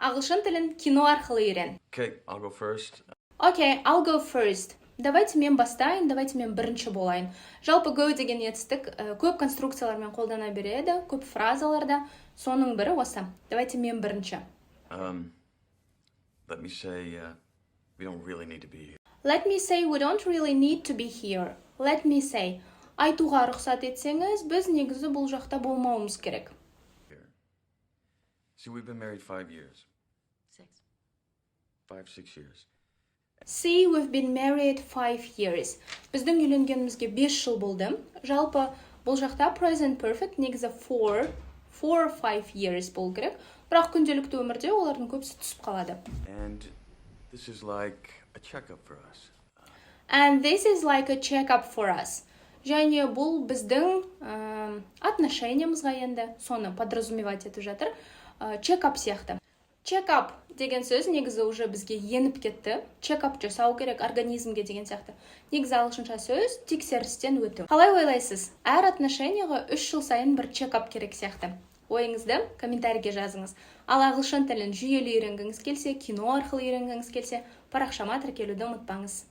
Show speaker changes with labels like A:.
A: Ағылшын тілін кино арқылы үйрен.
B: Okay, I'll go first.
A: Okay, I'll go first. Давайте мен бастайын, давайте мен бірінші болайын. Жалпы go деген етістік көп конструкциялармен қолдана береді, көп фразаларда. Соның бірі осы. Давайте мен бірінші.
B: Let me say, we don't really need to be here.
A: Let me say we don't really need to be here. Let me say. Айтуға рұқсат етсеңіз, біз негізі бұл жақта болмауымыз керек.
B: See, we've been married 5 years. 6 years.
A: See, we've been married 5 years. Біздің үйленгенімізге 5 жыл болды. Жалпы бұл жақта present perfect негізі 4 or 5 years болу керек. Бірақ күнделікті өмірде олардың көбісі түсіп қалады.
B: And this is like a checkup for us.
A: And this is like a checkup for us. Және бұл біздің отношениямызға енді соны подразумевать етіп жатыр. Чекап сияқты. Чекап деген сөз негізі уже бізге еніп кетті. Чекап жасау керек организмге деген сияқты. Негізі ағылшынша сөз тексерістен өту. Қалай ойлайсыз? Әр отношенияға 3 жыл сайын бір чекап керек сияқты. Ойыңызды комментарийге жазыңыз. Ал ағылшын тілін жүйелі үйренгіңіз келсе, кино арқылы үйренгіңіз келсе, парақшама тіркелуді ұмытпаңыз.